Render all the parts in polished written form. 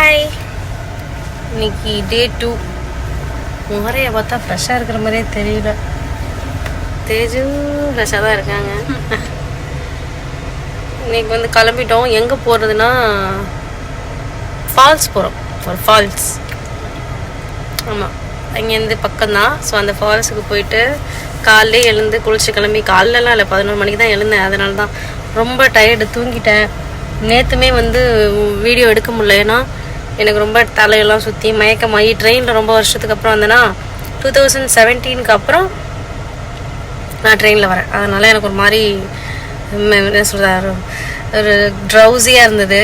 Hi, இன்னைக்கு டே 2. முறையை பார்த்தா ஃப்ரெஷ்ஷாக இருக்கிற மாதிரியே தெரியல. தேஜும் ஃப்ரெஷ்ஷாக தான் இருக்காங்க. இன்னைக்கு வந்து கிளம்பிட்டோம். எங்கே போகிறதுனா ஃபால்ஸ் போகிறோம். ஒரு ஃபால்ஸ். ஆமாம், அங்கேருந்து பக்கம்தான். ஸோ அந்த ஃபால்ஸுக்கு போயிட்டு காலையிலே எழுந்து குளிச்சு கிளம்பி, காலைலலாம் இல்லை 11 மணிக்கு தான் எழுந்தேன். அதனால தான் ரொம்ப டயர்டு, தூங்கிட்டேன். நேற்றுமே வந்து வீடியோ எடுக்க முடியல, ஏன்னா எனக்கு ரொம்ப தலையெல்லாம் சுற்றி மயக்கமாகி ட்ரெயினில் ரொம்ப வருஷத்துக்கு அப்புறம் வந்தேன்னா 2017 அப்புறம் நான் ட்ரெயினில் வரேன். அதனால் எனக்கு ஒரு மாதிரி என்ன சொல்கிறாரு, ஒரு ட்ரௌசியாக இருந்தது.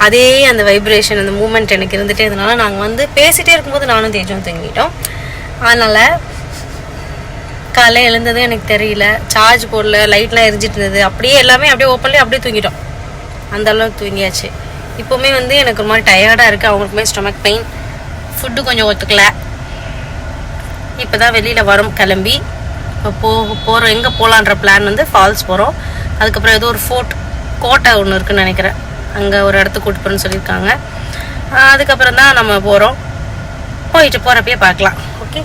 அதே அந்த வைப்ரேஷன், அந்த மூமெண்ட் எனக்கு இருந்துகிட்டே இருந்தனால நாங்கள் வந்து பேசிகிட்டே இருக்கும்போது நானும் தேஜும் தூங்கிட்டோம். அதனால் காலையில் எழுந்ததும் எனக்கு தெரியல, சார்ஜ் போடல, லைட்லாம் எரிஞ்சிட்டு இருந்தது. அப்படியே எல்லாமே அப்படியே ஓப்பன்லேயே அப்படியே தூங்கிட்டோம். அந்த அளவுக்கு தூங்கியாச்சு. இப்போவுமே வந்து எனக்கு ஒரு மாதிரி டயர்டாக இருக்குது. அவங்களுக்குமே ஸ்டொமக் பெயின், ஃபுட்டு கொஞ்சம் ஒத்துக்கல. இப்போ தான் வெளியில் வரோம் கிளம்பி. இப்போ போகிறோம். எங்கே போகலான்ற பிளான் வந்து ஃபால்ஸ் போகிறோம். அதுக்கப்புறம் ஏதோ ஒரு கோட்டை ஒன்று இருக்குதுன்னு நினைக்கிறேன், அங்கே ஒரு இடத்துக்கு கூட்டு போகிறேன்னு சொல்லியிருக்காங்க. அதுக்கப்புறம் தான் நம்ம போகிறோம். போயிட்டு போகிறப்பயே பார்க்கலாம். ஓகே,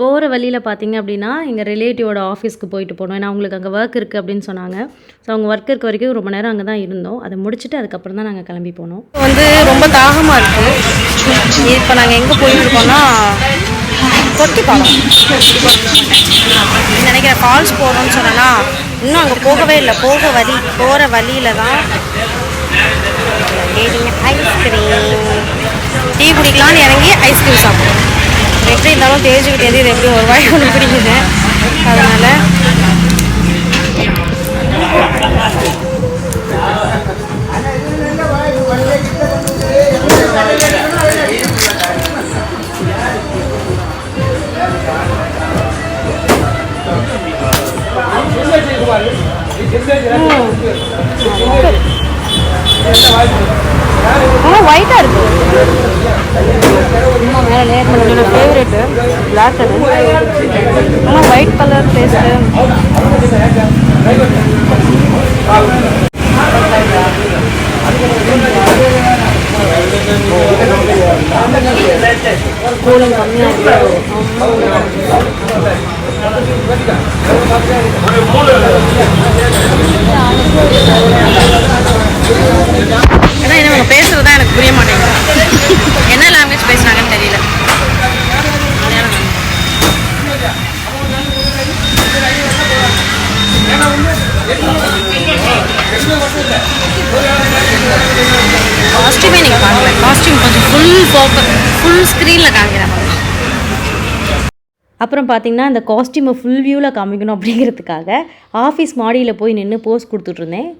போகிற வழியில் பார்த்தீங்க அப்படின்னா எங்கள் ரிலேட்டிவோட ஆஃபீஸ்க்கு போயிட்டு போனோம். ஏன்னா அவங்களுக்கு அங்கே ஒர்க் இருக்குது அப்படின்னு சொன்னாங்க. ஸோ அவங்க ஒர்க் இருக்க வரைக்கும் ரொம்ப நேரம் அங்கே தான் இருந்தோம். அதை முடிச்சுட்டு அதுக்கப்புறம் தான் நாங்கள் கிளம்பி போனோம். வந்து ரொம்ப தாகமாக இருக்குது. இப்போ நாங்கள் எங்கே போயிட்டுருக்கோம்னா தொட்டிப்பாலம் நினைக்கிறேன். ஃபால்ஸ் போகிறோம்னு சொன்னேன்னா இன்னும் அங்கே போகவே இல்லை. போகிற வழியில் தான் ஐஸ்கிரீம் டீ குடிக்கலான்னு இறங்கி ஐஸ்கிரீம் சாப்பிடுவோம். எப்படி இருந்தாலும் தேஜுக்கிட்டே இது எப்படி ஒரு வாய் ஒன்று பிடிக்குது. அதனால் ஒயிட்டாக இருக்குது. என்னோட ஃபேவரெட்டு பிளாக் கலர், ஆனால் ஒயிட் கலர் டேஸ்ட்டு. கூலிங் கம்மியாக இருக்குது. ஏன்னா இவங்க பேசுறது தான் எனக்கு புரிய மாட்டேங்குது. என்ன லாங்குவேஜ் பேசுகிறாங்கன்னு தெரியல. காஸ்டியூமே நீங்கள் பார்க்கல. காஸ்டியூம் கொஞ்சம் ஃபுல் ஸ்க்ரீனில் காமிக்கிறாங்க. அப்புறம் பார்த்திங்கன்னா இந்த காஸ்டியூமை ஃபுல் வியூவில் காமிக்கணும் அப்படிங்கிறதுக்காக ஆஃபீஸ் மாடியில் போய் நின்று போஸ் கொடுத்துட்ருந்தேன்.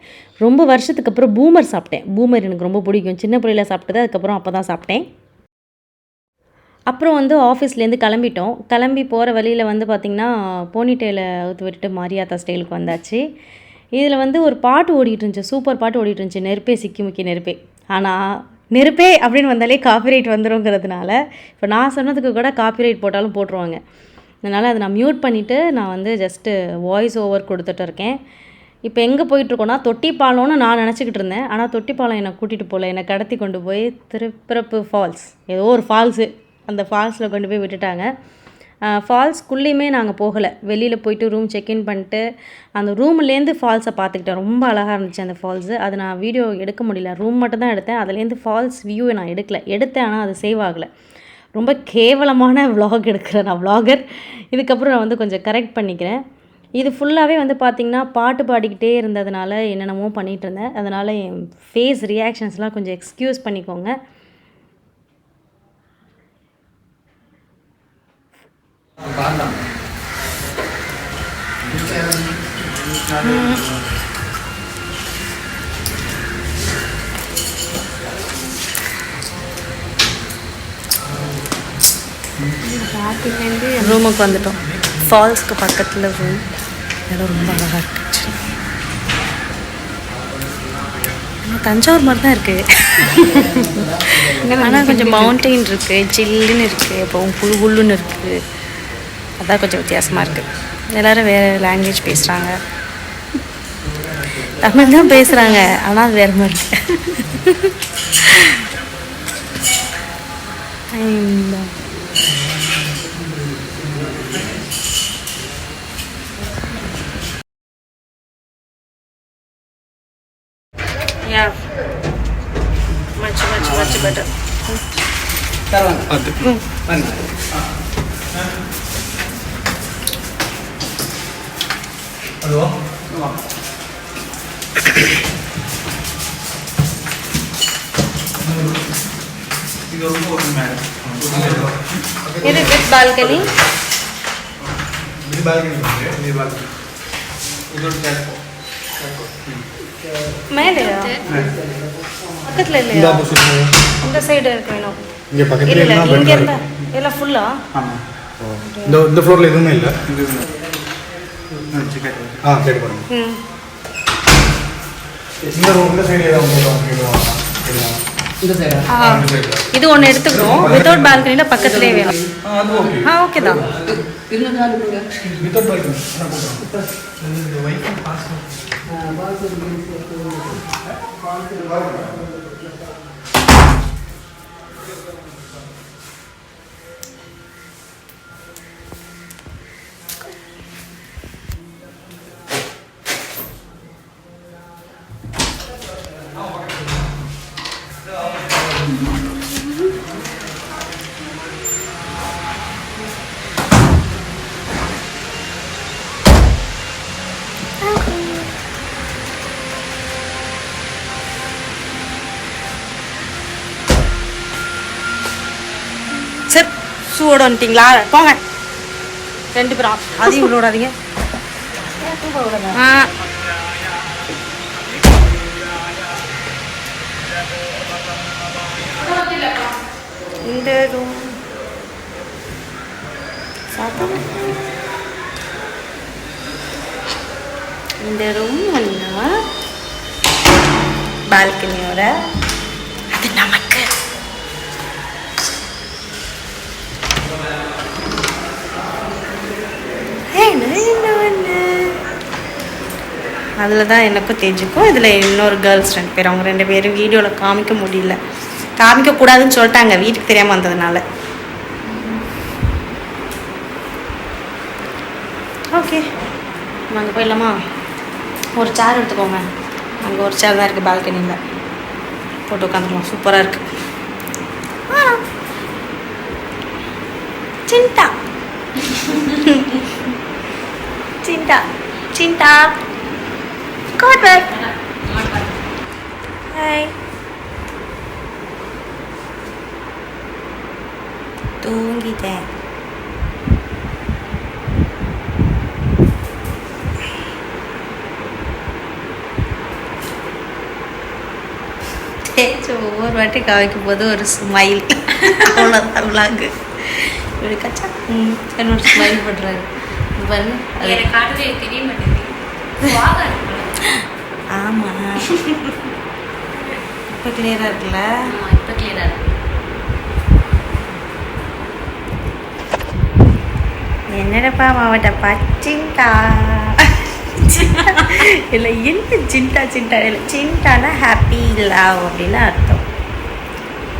ரொம்ப வருஷத்துக்கு அப்புறம் பூமர் சாப்பிட்டேன். பூமர் எனக்கு ரொம்ப பிடிக்கும். சின்ன பிள்ளையில் சாப்பிட்டது, அதுக்கப்புறம் அப்போ தான் சாப்பிட்டேன். அப்புறம் வந்து ஆஃபீஸ்லேருந்து கிளம்பிட்டோம். கிளம்பி போகிற வழியில் வந்து பார்த்திங்கன்னா போனிடெயிலை அவுத்து விட்டுட்டு மாரியாத்தா ஸ்டைலுக்கு வந்தாச்சு. இதில் வந்து ஒரு பாட்டு ஓடிட்டு இருந்துச்சு, சூப்பர் பாட்டு ஓடிட்டு இருந்துச்சு, நெருப்பே சிக்கி முக்கிய நெருப்பே. ஆனால் நெருப்பே அப்படின்னு வந்தாலே காப்பிரைட் வந்துருங்கிறதுனால இப்போ நான் சொன்னதுக்கு கூட காப்பிரைட் போட்டாலும் போட்டுருவாங்க. அதனால் அதை நான் மியூட் பண்ணிவிட்டு நான் வந்து ஜஸ்ட்டு வாய்ஸ் ஓவர் கொடுத்துட்டு இருக்கேன். இப்போ எங்கே போயிட்டுருக்கோன்னா தொட்டிப்பாலம்னு நான் நினச்சிக்கிட்டு இருந்தேன். ஆனால் தொட்டிப்பாலம் என்னை கூட்டிகிட்டு போகல. என்னை கடத்தி கொண்டு போய் திருப்பிறப்பு ஃபால்ஸ், ஏதோ ஒரு ஃபால்ஸு, அந்த ஃபால்ஸில் கொண்டு போய் விட்டுட்டாங்க. ஃபால்ஸ்க்குள்ளேயுமே நாங்கள் போகலை. வெளியில் போயிட்டு ரூம் செக்இன் பண்ணிட்டு அந்த ரூம்லேருந்து ஃபால்ஸை பார்த்துக்கிட்டேன். ரொம்ப அழகாக இருந்துச்சு அந்த ஃபால்ஸு. அது நான் வீடியோ எடுக்க முடியல. ரூம் மட்டும் தான் எடுத்தேன். அதுலேருந்து ஃபால்ஸ் வியூவை நான் எடுத்தேன், ஆனால் அது சேவ் ஆகலை. ரொம்ப கேவலமான விலாக் எடுக்கிறேன் நான், விலாகர். இதுக்கப்புறம் நான் வந்து கொஞ்சம் கரெக்ட் பண்ணிக்கிறேன். இது ஃபுல்லாகவே வந்து பார்த்திங்கன்னா பாட்டு பாடிக்கிட்டே இருந்ததுனால என்னென்னமோ பண்ணிகிட்டு இருந்தேன். அதனால் என் ஃபேஸ் ரியாக்ஷன்ஸ்லாம் கொஞ்சம் எக்ஸ்கியூஸ் பண்ணிக்கோங்க. ரூமுக்கு வந்துட்டோம். ஃபால்ஸ்க்கு பக்கத்தில் ரூம். இடம் ரொம்ப அழகாக இருந்துச்சு. தஞ்சாவூர் மாதிரி தான் இருக்குது. ஆனால் கொஞ்சம் மவுண்டெயின் இருக்குது, ஜில்லுன்னு இருக்குது, அப்புறம் புழு புல்லுன்னு இருக்குது. அதான் கொஞ்சம் வித்தியாசமாக இருக்குது. எல்லோரும் வேறு லாங்குவேஜ் பேசுகிறாங்க. தமிழ் தான் பேசுகிறாங்க, ஆனால் அது வேறு மாதிரி இருக்குது. Yeah, much better. Hello. Is it with balcony? This balcony. மேலையா? பக்கத்தில் இல்லையா? இந்த சைடு இருக்கு வேணும். இங்கே பக்கத்துல இல்லை இங்கே இருந்தா எல்லாம் ஃபுல்லா? ஆமாம். இந்த ஃப்ளோரில் எதுவுமே இல்லை. கேட்டு பாருங்க. இந்த சைடு ஏதாவது இது ஒன்று எடுத்துக்கிறோம். வித்தவுட் பால்கனியில் பக்கத்துலேயே வேணும். ஓகே தான். வித்தவுட் பால்கனி சார் ஷூவோட வந்துட்டிங்களா? போங்க 2 பேரும். அதையும் இவ்வளோ விடாதீங்க. இந்த ரூம் இந்த ரூம் வந்தா பால்கனியோட அது நமக்கு. அதில் தான் எனக்கும் தெரிஞ்சுக்கும். இதில் இன்னொரு கேர்ள்ஸ் 2 பேர். அவங்க 2 பேரும் வீடியோவில் காமிக்க முடியல, காமிக்கக்கூடாதுன்னு சொல்லிட்டாங்க வீட்டுக்கு தெரியாமல் வந்ததுனால. ஓகே அங்கே போயிடலாமா? ஒரு சேர் எடுத்துக்கோங்க. அங்கே ஒரு சேர் தான் இருக்குது பால்கனியில், போட்டு உட்காந்துக்கலாம். சூப்பராக இருக்குது. சிண்டா சிண்டா சிண்டா God back. Hi. தூங்கிட்டேன். ஒவ்வொரு வாட்டி காமிக்கும் போது ஒரு ஸ்மைல். அவ்வளோதான் விளாங்கு. இப்படி கச்சா என்னோட ஸ்மைல் பண்ணுறாரு பாருங்க. அது காட்டுறது தெரிய மாட்டேங்குது. ஆமாம், இப்போ கிளியராக இருக்குல்ல? இப்போ கிளியராக இருக்கு. என்னடப்பா மாவட்டப்பா சிண்டா இல்லை என்ன சிண்டா சிண்டா இல்லை, சிண்டானா ஹாப்பி லவ் அப்படின்னு அர்த்தம்.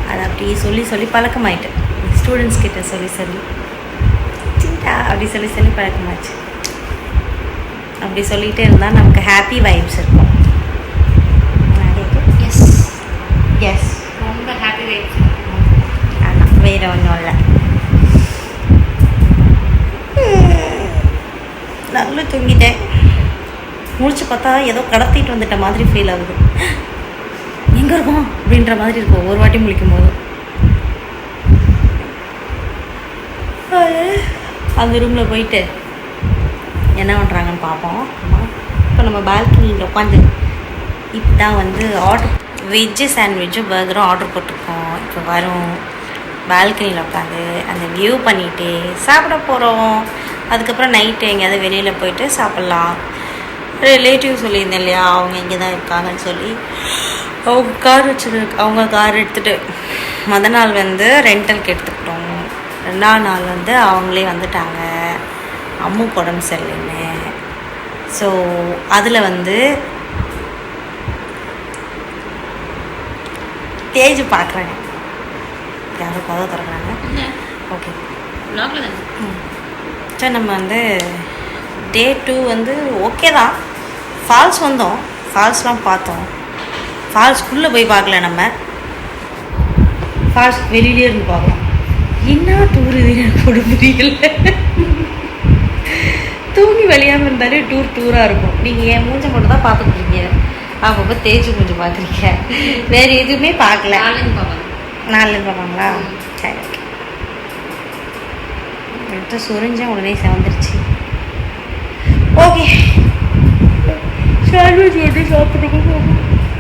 அது அப்படி சொல்லி சொல்லி பழக்கமாயிட்டு, ஸ்டூடெண்ட்ஸ் கிட்ட சொல்லி சொல்லி சிண்டா அப்படி சொல்லி சொல்லி பழக்கமாச்சு. அப்படி சொல்லிகிட்டே இருந்தால் நமக்கு ஹாப்பி வைப்ஸ் இருக்கும். எஸ் எஸ், ரொம்ப ஹாப்பி வைப்ஸ். ஆனால் வேறு ஒன்றும் இல்லை. நல்லா தூங்கிட்டேன். முடிச்சு பார்த்தா ஏதோ கடத்திட்டு வந்துட்ட மாதிரி ஃபீல் ஆகுது. எங்கே இருக்கும் அப்படின்ற மாதிரி இருக்கும் ஒரு வாட்டி முழிக்கும் போது. அந்த ரூமில் போயிட்டு என்ன பண்ணுறாங்கன்னு பார்ப்போம். இப்போ நம்ம பால்கனியில் உட்காந்து இப்போ தான் வந்து ஆர்டர் வெஜ்ஜு சாண்ட்விட்சும் பர்கரும் ஆர்டர் போட்டிருக்கோம். இப்போ வரும் பால்கனியில் உட்காந்து அந்த வியூ பண்ணிகிட்டே சாப்பிட போகிறோம். அதுக்கப்புறம் நைட்டு எங்கேயாவது வெளியில் போயிட்டு சாப்பிட்லாம். ரிலேட்டிவ் சொல்லியிருந்தேன் இல்லையா, அவங்க இங்கே தான் இருக்காங்கன்னு சொல்லி அவங்க கார் வச்சுருக்கு. அவங்க கார் எடுத்துகிட்டு மொதல் நாள் வந்து ரெண்டலுக்கு எடுத்துக்கிட்டோம். 2ஆம் நாள் வந்து அவங்களே வந்துட்டாங்க அம்முக்கு உடம்பு சரியில்லைன்னு. ஸோ அதில் வந்து தேஜ் பார்க்குறாங்க. யாரும் கதை திறக்கிறாங்க. ஓகே சரி, நம்ம வந்து டே 2 வந்து ஓகே தான். ஃபால்ஸ் வந்தோம், ஃபால்ஸ்லாம் பார்த்தோம். ஃபால்ஸ்குள்ளே போய் பார்க்கல, நம்ம ஃபால்ஸ் வெளியிலே இருந்து பார்க்கலாம். என்ன டூர் இது எனக்கு போட முடியல. தூங்கி வழியாமல் இருந்தாலே டூராக இருக்கும். நீங்கள் என் மூஞ்சை மட்டும் தான் பார்த்துக்கிறீங்க, அப்பப்போ தேய்ச்சி கொஞ்சம் பார்க்குறீங்க, வேறு எதுவுமே பார்க்கல. 4 பார்ப்பாங்களா? சரி, ஓகே. சுரிஞ்சேன், உடனே செவந்துருச்சு. ஓகே, சாண்ட்விச் வந்து சாப்பிட்றோம்.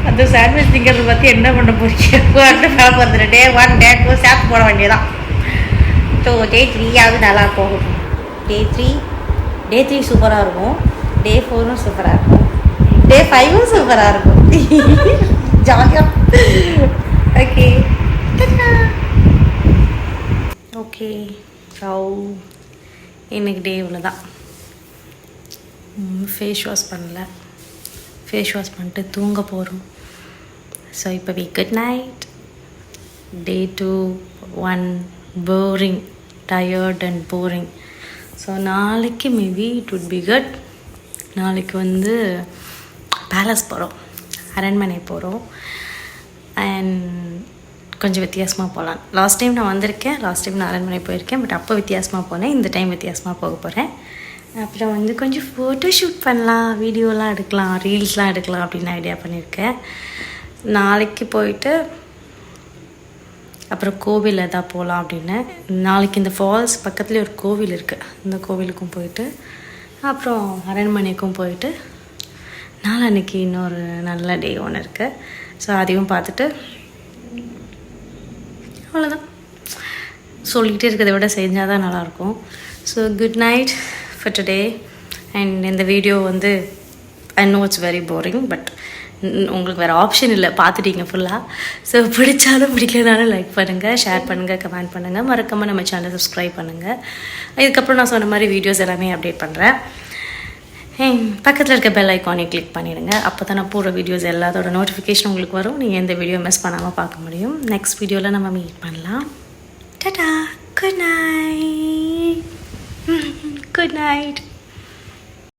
அந்த சாண்ட்விச் திங்கிறத பற்றி என்ன பண்ண போறீங்க? போகிறது டே 1 டே 2 சேர்த்து போட வேண்டியதான். ஸோ டே 3யாவது நல்லா போகும். டே 3 சூப்பராக இருக்கும். டே 4ம் சூப்பராக இருக்கும். டே 5ம் சூப்பராக இருக்கும். ஜாலியாக. Okay okay. ஸோ இன்னைக்கு டே இவ்வளோ தான். ஃபேஸ் வாஷ் பண்ணல. ஃபேஸ் வாஷ் பண்ணிட்டு தூங்க போகிறோம். ஸோ இப்போ good night. Day 2 1 boring, tired and boring. So நாளைக்கு maybe it would be good. நாளைக்கு வந்து பேலஸ் போகிறோம், அரண்மனை போகிறோம். அண்ட் கொஞ்சம் வித்தியாசமாக போகலாம். லாஸ்ட் டைம் நான் வந்திருக்கேன், லாஸ்ட் டைம் நான் அரண்மனை போயிருக்கேன். பட் அப்போ வித்தியாசமாக போனேன், இந்த டைம் வித்தியாசமாக போக போகிறேன். அப்புறம் வந்து கொஞ்சம் ஃபோட்டோ ஷூட் பண்ணலாம், வீடியோலாம் எடுக்கலாம், ரீல்ஸ்லாம் எடுக்கலாம் அப்படின்னு ஐடியா பண்ணியிருக்கேன். நாளைக்கு போயிட்டு அப்புறம் கோவில் எதாவது போகலாம் அப்படின்னு. நாளைக்கு இந்த ஃபால்ஸ் பக்கத்துலேயே ஒரு கோவில் இருக்குது, இந்த கோவிலுக்கும் போயிட்டு அப்புறம் அரண்மனைக்கும் போயிட்டு நாளன்னைக்கு இன்னொரு நல்ல டே ஒன்று இருக்குது. ஸோ அதையும் பார்த்துட்டு அவ்வளோதான். சொல்லிகிட்டே இருக்கிறத விட செஞ்சால் தான் நல்லாயிருக்கும். So good night for today. And இந்த வீடியோ வந்து I know it's very boring, but உங்களுக்கு வேறு ஆப்ஷன் இல்லை, பார்த்துட்டீங்க ஃபுல்லாக. ஸோ பிடிச்சாலும் பிடிக்கிறதாலும் லைக் பண்ணுங்கள், ஷேர் பண்ணுங்கள், கமெண்ட் பண்ணுங்கள். மறக்காமல் நம்ம சேனலை சப்ஸ்கிரைப் பண்ணுங்கள். இதுக்கப்புறம் நான் சொன்ன மாதிரி வீடியோஸ் எல்லாமே அப்டேட் பண்ணுறேன். பக்கத்தில் இருக்க பெல் ஐக்கானை கிளிக் பண்ணிவிடுங்க. அப்போ தான் நான் போடுற வீடியோஸ் எல்லாத்தோட நோட்டிஃபிகேஷன் உங்களுக்கு வரும். நீங்கள் எந்த வீடியோ மிஸ் பண்ணாமல் பார்க்க முடியும். நெக்ஸ்ட் வீடியோவில் நம்ம மீட் பண்ணலாம். Tata, good night. Good night.